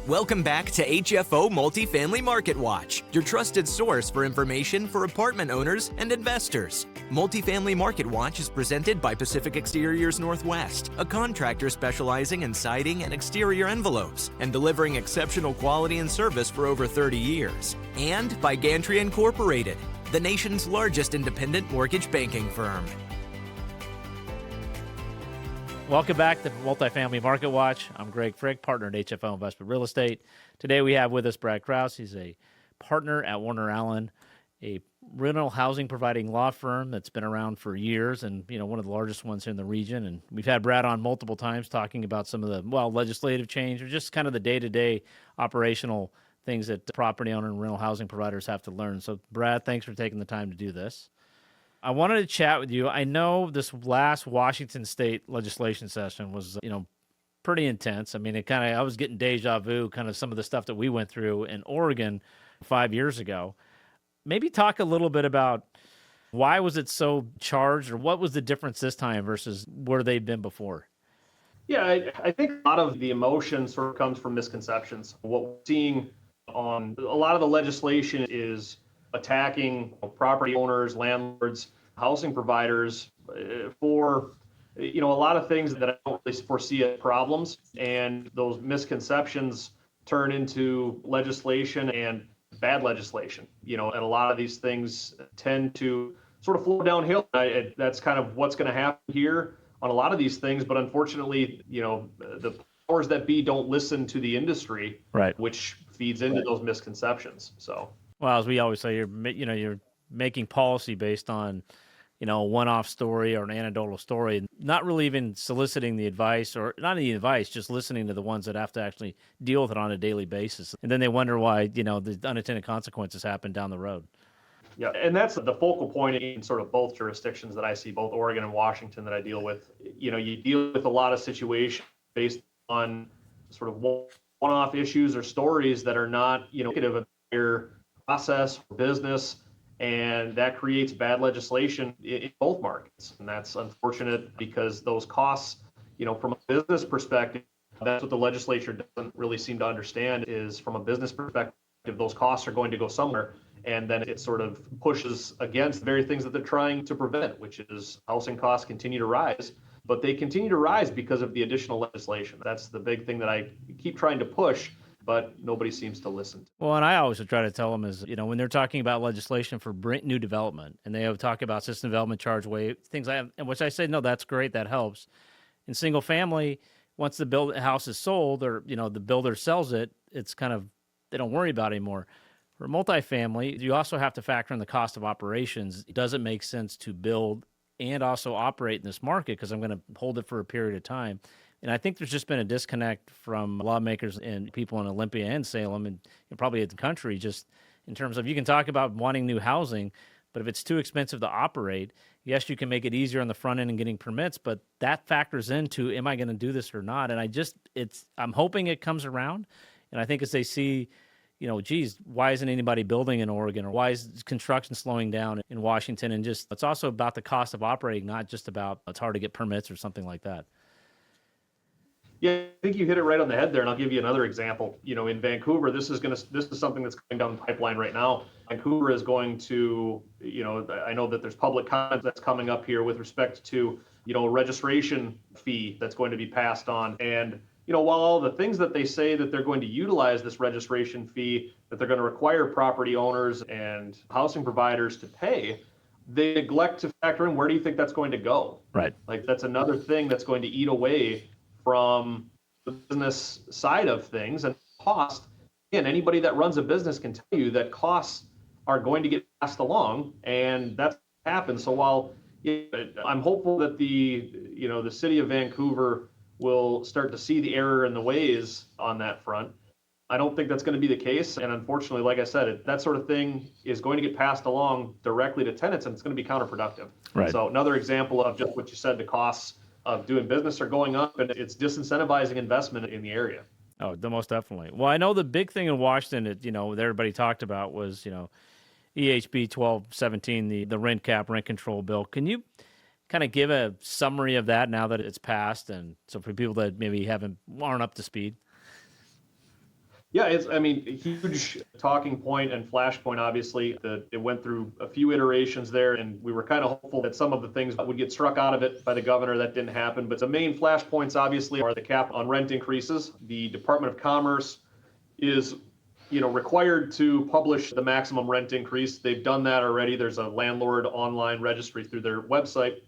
Welcome back to HFO Multifamily Market Watch, your trusted source for information for apartment owners and investors. Multifamily Market Watch is presented by Pacific Exteriors Northwest, a contractor specializing in siding and exterior envelopes and delivering exceptional quality and service for over 30 years. And by Gantry Incorporated, the nation's largest independent mortgage banking firm. Welcome back to Multifamily Market Watch. I'm Greg Frick, partner at HFO Investment Real Estate. Today we have with us Brad Kraus. He's a partner at Warner Allen, a rental housing providing law firm that's been around for years and, one of the largest ones in the region. And we've had Brad on multiple times talking about some of the, legislative change or just kind of the day-to-day operational things that property owner and rental housing providers have to learn. So, Brad, thanks for taking the time to do this. I wanted to chat with you. I know this last Washington State legislation session was, pretty intense. I mean, I was getting deja vu, kind of some of the stuff that we went through in Oregon 5 years ago. Maybe talk a little bit about why was it so charged, or what was the difference this time versus where they've been before? Yeah, I think a lot of the emotion sort of comes from misconceptions. What we're seeing on a lot of the legislation is attacking property owners, landlords, housing providers for a lot of things that I don't really foresee as problems, and those misconceptions turn into legislation and bad legislation. And a lot of these things tend to sort of flow downhill. That's kind of what's going to happen here on a lot of these things, but unfortunately, the powers that be don't listen to the industry, right, which feeds into those misconceptions. So. Well, as we always say, you're making policy based on, a one-off story or an anecdotal story, not really even soliciting the advice, or not any advice, just listening to the ones that have to actually deal with it on a daily basis. And then they wonder why, the unintended consequences happen down the road. Yeah, and that's the focal point in sort of both jurisdictions that I see, both Oregon and Washington, that I deal with. You deal with a lot of situations based on sort of one-off issues or stories that are not, indicative of your process or business, and that creates bad legislation in both markets. And that's unfortunate because those costs, from a business perspective, that's what the legislature doesn't really seem to understand, is from a business perspective, those costs are going to go somewhere. And then it sort of pushes against the very things that they're trying to prevent, which is housing costs continue to rise. But they continue to rise because of the additional legislation. That's the big thing that I keep trying to push, but nobody seems to listen. Well, and I always try to tell them is, when they're talking about legislation for new development, and they talk about system development charge waive, things like that, which I say, no, that's great, that helps. In single family, once the house is sold, or, the builder sells it, it's kind of, they don't worry about it anymore. For multifamily, you also have to factor in the cost of operations. It doesn't make sense to build and also operate in this market because I'm going to hold it for a period of time. And I think there's just been a disconnect from lawmakers and people in Olympia and Salem and probably in the country, just in terms of, you can talk about wanting new housing, but if it's too expensive to operate, yes, you can make it easier on the front end and getting permits, but that factors into, am I going to do this or not? And I'm hoping it comes around. And I think as they see, geez, why isn't anybody building in Oregon, or why is construction slowing down in Washington? And just, it's also about the cost of operating, not just about it's hard to get permits or something like that. Yeah, I think you hit it right on the head there, and I'll give you another example. In Vancouver, this is something that's going down the pipeline right now. Vancouver is going to, I know that there's public comment that's coming up here with respect to, a registration fee that's going to be passed on. And, while all the things that they say that they're going to utilize this registration fee, that they're going to require property owners and housing providers to pay, they neglect to factor in, where do you think that's going to go? Right. Like, that's another thing that's going to eat away from the business side of things. And cost, again, anybody that runs a business can tell you that costs are going to get passed along, and that's what happens. So while I'm hopeful that the city of Vancouver will start to see the error in the ways on that front, I don't think that's going to be the case. And unfortunately, like I said, that sort of thing is going to get passed along directly to tenants, and it's going to be counterproductive. Right. So another example of just what you said, the costs of doing business are going up, and it's disincentivizing investment in the area. Oh, most definitely. Well, I know the big thing in Washington that, that everybody talked about was, EHB 1217, the rent cap, rent control bill. Can you kind of give a summary of that now that it's passed, and so for people that maybe aren't up to speed? Yeah, I mean, a huge talking point and flashpoint, obviously. It went through a few iterations there, and we were kind of hopeful that some of the things would get struck out of it by the governor. That didn't happen. But the main flashpoints, obviously, are the cap on rent increases. The Department of Commerce is required to publish the maximum rent increase. They've done that already. There's a landlord online registry through their website.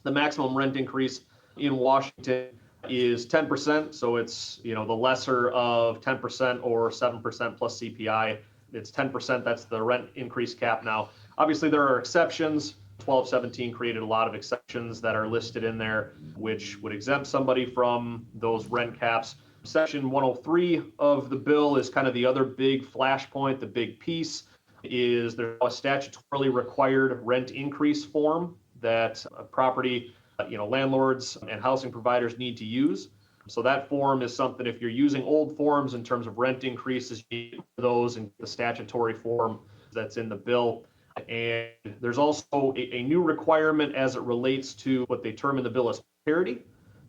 The maximum rent increase in Washington is 10%. So it's, the lesser of 10% or 7% plus CPI. It's 10%. That's the rent increase cap now. Obviously, there are exceptions. 1217 created a lot of exceptions that are listed in there, which would exempt somebody from those rent caps. Section 103 of the bill is kind of the other big flashpoint. The big piece is there's a statutorily required rent increase form that a property landlords and housing providers need to use. So that form is something, if you're using old forms in terms of rent increases, you need those in the statutory form that's in the bill. And there's also a new requirement as it relates to what they term in the bill as parity.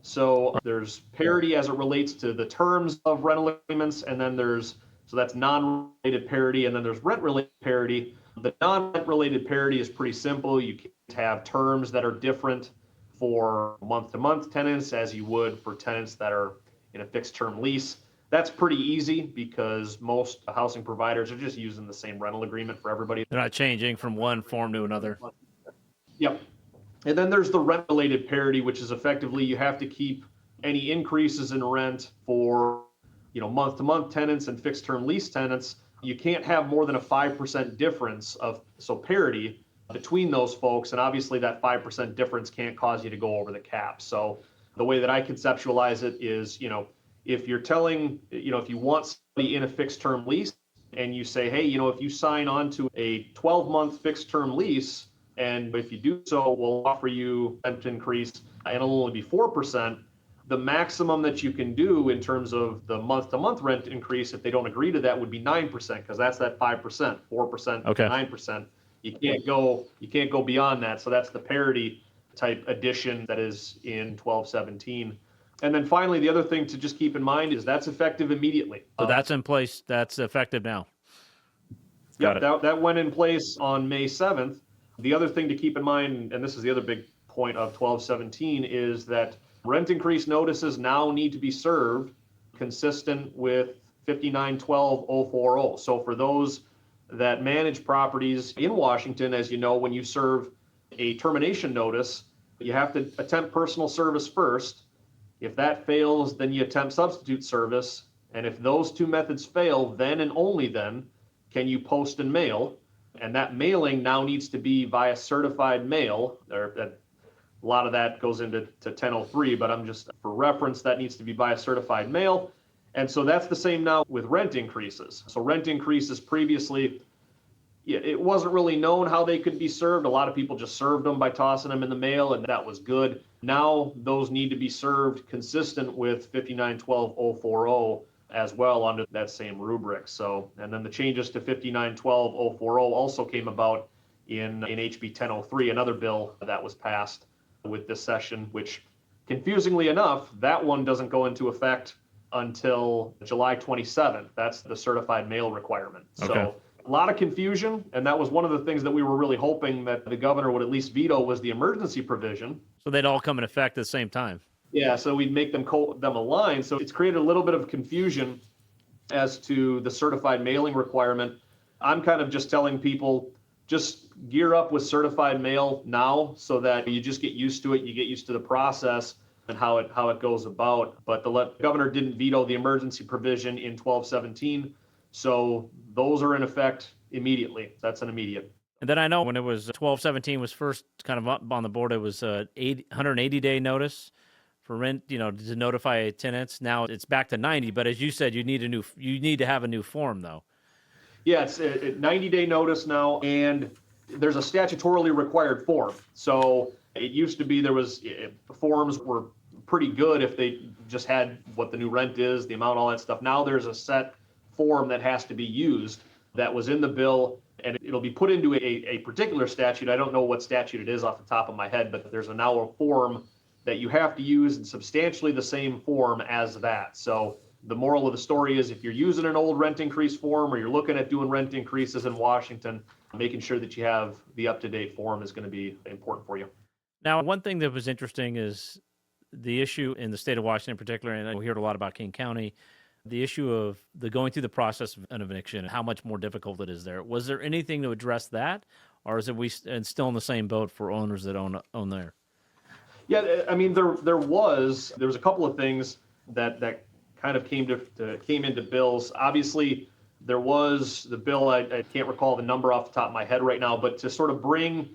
So there's parity as it relates to the terms of rental agreements, and then so that's non-related parity, and then there's rent-related parity. The non-rent related parity is pretty simple. You can't have terms that are different for month-to-month tenants as you would for tenants that are in a fixed-term lease. That's pretty easy because most housing providers are just using the same rental agreement for everybody. They're not changing from one form to another. Yep. And then there's the rent-related parity, which is effectively you have to keep any increases in rent for month-to-month tenants and fixed-term lease tenants. You can't have more than a 5% difference so parity between those folks, and obviously that 5% difference can't cause you to go over the cap. So the way that I conceptualize it is, if you're telling, if you want somebody in a fixed term lease and you say, hey, if you sign on to a 12-month fixed term lease, and if you do so, we'll offer you rent increase and it'll only be 4%. The maximum that you can do in terms of the month-to-month rent increase, if they don't agree to that, would be 9%, because that's that 5%, 4%, Okay. 9%. You can't go beyond that. So that's the parity type addition that is in 1217. And then finally, the other thing to just keep in mind is that's effective immediately. So that's in place. That's effective now. Got it. That went in place on May 7th. The other thing to keep in mind, and this is the other big point of 1217, is that rent increase notices now need to be served consistent with 5912.040. So for those that manage properties in Washington, as you know, when you serve a termination notice, you have to attempt personal service first. If that fails, then you attempt substitute service. And if those two methods fail, then and only then can you post and mail. And that mailing now needs to be via certified mail. A lot of that goes into 1003, but I'm just, for reference, that needs to be via certified mail. And so that's the same now with rent increases. So rent increases previously, it wasn't really known how they could be served. A lot of people just served them by tossing them in the mail, and that was good. Now those need to be served consistent with 5912.040 as well under that same rubric. So, and then the changes to 5912.040 also came about in HB 1003, another bill that was passed with this session, which confusingly enough, that one doesn't go into effect until July 27th. That's the certified mail requirement. Okay. So a lot of confusion, and that was one of the things that we were really hoping that the governor would at least veto was the emergency provision. So they'd all come in effect at the same time. Yeah, so we'd make them align. So it's created a little bit of confusion as to the certified mailing requirement. I'm kind of just telling people, just gear up with certified mail now so that you just get used to it, you get used to the process and how it goes about. But the governor didn't veto the emergency provision in 1217, so those are in effect immediately. That's an immediate. And then I know when it was 1217 was first kind of up on the board, it was 180-day notice for rent, to notify tenants. Now it's back to 90, but as you said, you need to have a new form though. Yeah, it's a 90-day notice now, and there's a statutorily required form. So it used to be forms were pretty good if they just had what the new rent is, the amount, all that stuff. Now there's a set form that has to be used that was in the bill, and it'll be put into a particular statute. I don't know what statute it is off the top of my head, but there's now a form that you have to use in substantially the same form as that. So the moral of the story is if you're using an old rent increase form or you're looking at doing rent increases in Washington, making sure that you have the up-to-date form is going to be important for you. Now, one thing that was interesting is the issue in the state of Washington in particular, and we heard a lot about King County, the issue of the going through the process of an eviction and how much more difficult it is there. Was there anything to address that, or is it still in the same boat for owners that own there? Yeah, I mean, there was a couple of things that kind of came into bills. Obviously, there was the bill, I can't recall the number off the top of my head right now, but to sort of bring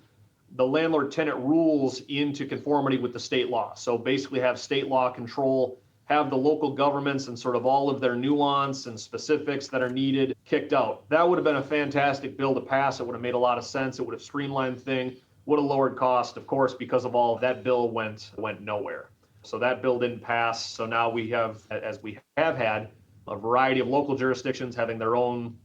the landlord-tenant rules into conformity with the state law. So basically have state law control, have the local governments and sort of all of their nuance and specifics that are needed kicked out. That would have been a fantastic bill to pass. It would have made a lot of sense. It would have streamlined things, would have lowered cost. Of course, because of all that bill went nowhere. So that bill didn't pass. So now we have, as we have had, a variety of local jurisdictions having their own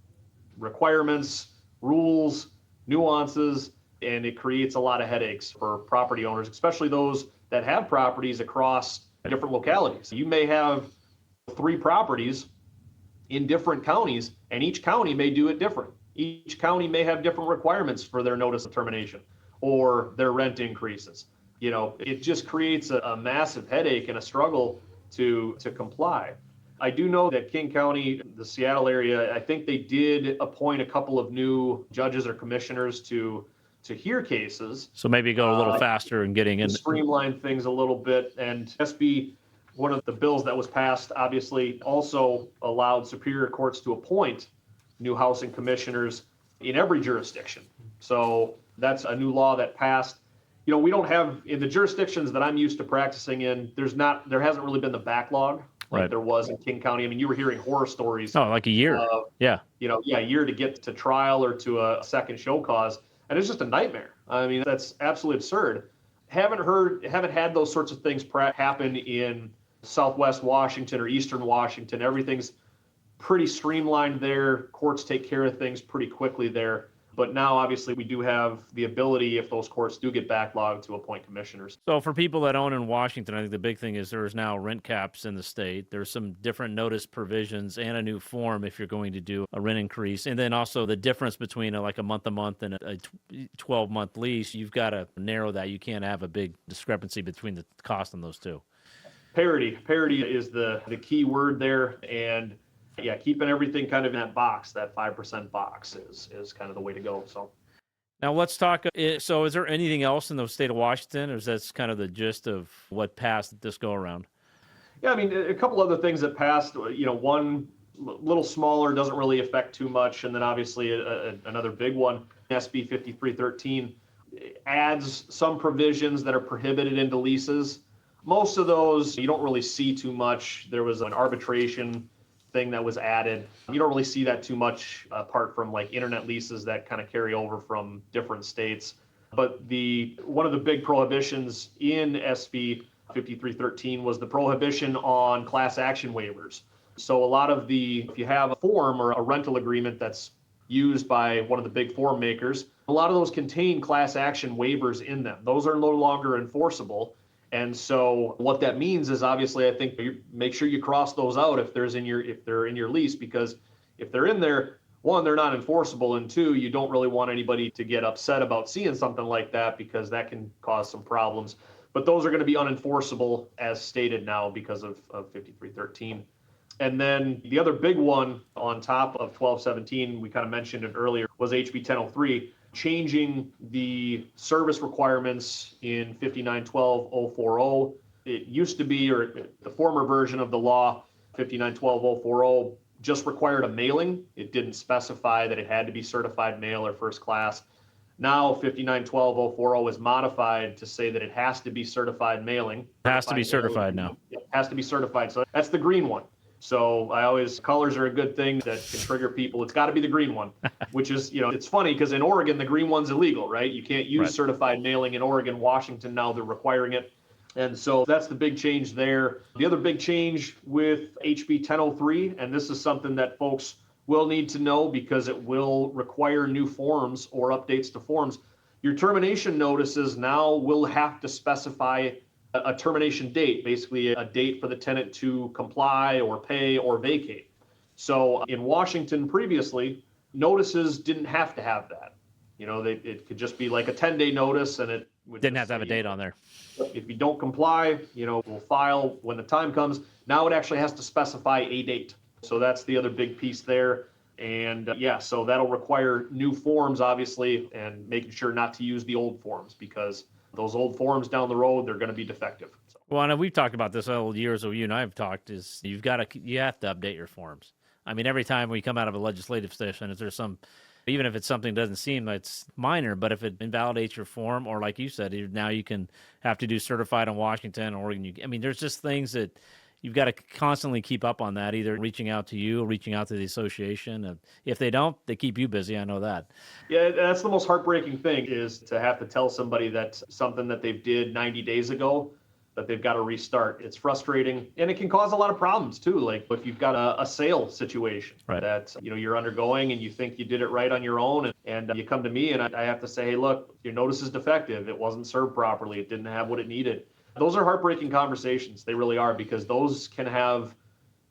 requirements, rules, nuances, and it creates a lot of headaches for property owners, especially those that have properties across different localities. You may have 3 properties in different counties, and each county may do it different. Each county may have different requirements for their notice of termination or their rent increases. You know, it just creates a massive headache and a struggle to comply. I do know that King County, the Seattle area, I think they did appoint a couple of new judges or commissioners to hear cases. So maybe go a little faster in getting in. Streamline things a little bit. And SB, one of the bills that was passed, obviously also allowed superior courts to appoint new housing commissioners in every jurisdiction. So that's a new law that passed. You know, we don't have, in the jurisdictions that I'm used to practicing in, there hasn't really been the backlog like there was in King County. I mean, you were hearing horror stories. Oh, like a year. A year to get to trial or to a second show cause. And it's just a nightmare. I mean, that's absolutely absurd. Haven't had those sorts of things happen in Southwest Washington or Eastern Washington. Everything's pretty streamlined there. Courts take care of things pretty quickly there. But now, obviously, we do have the ability, if those courts do get backlogged, to appoint commissioners. So for people that own in Washington, I think the big thing is there's now rent caps in the state. There's some different notice provisions and a new form if you're going to do a rent increase. And then also the difference between a month-to-month and a 12-month lease, you've got to narrow that. You can't have a big discrepancy between the cost on those two. Parity is the key word there. And yeah, keeping everything kind of in that box, that 5% box is kind of the way to go. So now let's talk. So is there anything else in the state of Washington, or is that kind of the gist of what passed this go around? Yeah, I mean, a couple other things that passed, one little smaller, doesn't really affect too much. And then obviously another big one, SB 5313, adds some provisions that are prohibited into leases. Most of those you don't really see too much. There was an arbitration thing that was added. You don't really see that too much apart from like internet leases that kind of carry over from different states. But one of the big prohibitions in SB 5313 was the prohibition on class action waivers. So a lot of if you have a form or a rental agreement that's used by one of the big form makers, a lot of those contain class action waivers in them. Those are no longer enforceable. And so what that means is obviously I think you make sure you cross those out if they're in your lease, because if they're in there, 1, they're not enforceable, and 2, you don't really want anybody to get upset about seeing something like that because that can cause some problems. But those are going to be unenforceable as stated now because of 5313. And then the other big one on top of 1217, we kind of mentioned it earlier, was HB 1003. Changing the service requirements in 5912.040. It used to be, or the former version of the law, 5912.040, just required a mailing. It didn't specify that it had to be certified mail or first class. Now 5912.040 is modified to say that it has to be certified mailing. It has to be certified now. It has to be certified. So that's the green one. So colors are a good thing that can trigger people. It's got to be the green one, which is, it's funny because in Oregon, the green one's illegal, right? You can't use certified mailing in Oregon. Washington, now they're requiring it. And so that's the big change there. The other big change with HB 1003, and this is something that folks will need to know because it will require new forms or updates to forms. Your termination notices now will have to specify a termination date, basically a date for the tenant to comply or pay or vacate. So in Washington previously, notices didn't have to have that. It could just be like a 10-day notice, and it would Didn't just have to have a say, date on there. if you don't comply, we'll file when the time comes. Now it actually has to specify a date. So that's the other big piece there. And so that'll require new forms, obviously, and making sure not to use the old forms, because those old forms down the road, they're going to be defective. So. Well, I know we've talked about this all years. So you and I have talked. Is you have to update your forms. I mean, every time we come out of a legislative session, is there some, even if it's something that doesn't seem like it's minor, but if it invalidates your form, or like you said, now you can have to do certified in Washington or Oregon. I mean, there's just things that you've got to constantly keep up on that, either reaching out to you or reaching out to the association. If they don't, they keep you busy. I know that. Yeah, that's the most heartbreaking thing, is to have to tell somebody that something that they did 90 days ago, that they've got to restart. It's frustrating, and it can cause a lot of problems too. Like if you've got a sale situation that you're undergoing, and you think you did it right on your own, and you come to me, and I have to say, hey, look, your notice is defective. It wasn't served properly. It didn't have what it needed. Those are heartbreaking conversations. They really are, because those can have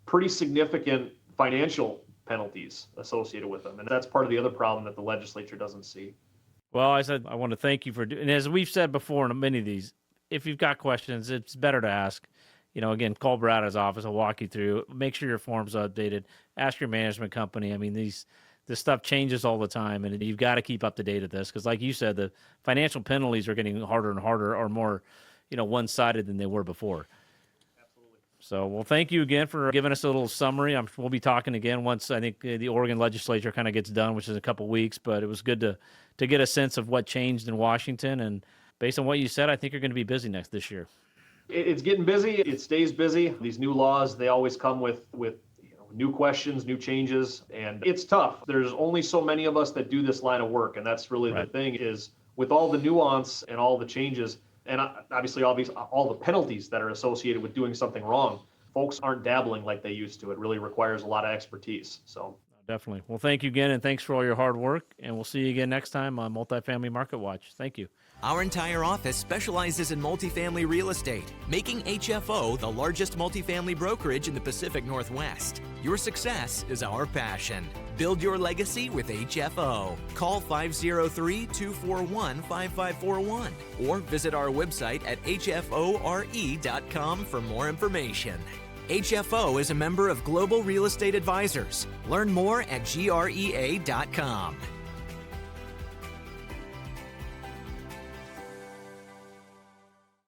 pretty significant financial penalties associated with them, and that's part of the other problem that the legislature doesn't see. Well, I want to thank you for doing, and as we've said before in many of these, if you've got questions, it's better to ask. Again, call Brad at his office. I'll walk you through. Make sure your form's are updated. Ask your management company. I mean, this stuff changes all the time, and you've got to keep up to date at this, because, like you said, the financial penalties are getting harder and harder, or more, one-sided than they were before. Absolutely. So, well, thank you again for giving us a little summary. We'll be talking again once I think the Oregon legislature kind of gets done, which is a couple weeks. But it was good to get a sense of what changed in Washington, and based on what you said, I think you're going to be busy this year. It's getting busy. It stays busy. These new laws, they always come with new questions, new changes, and it's tough. There's only so many of us that do this line of work, and that's really the thing, is with all the nuance and all the changes, and obviously all the penalties that are associated with doing something wrong, folks aren't dabbling like they used to. It really requires a lot of expertise. So definitely. Well, thank you again, and thanks for all your hard work, and we'll see you again next time on Multifamily Market Watch. Thank you. Our entire office specializes in multifamily real estate, making HFO the largest multifamily brokerage in the Pacific Northwest. Your success is our passion. Build your legacy with HFO. Call 503-241-5541 or visit our website at hfore.com for more information. HFO is a member of Global Real Estate Advisors. Learn more at GREA.com.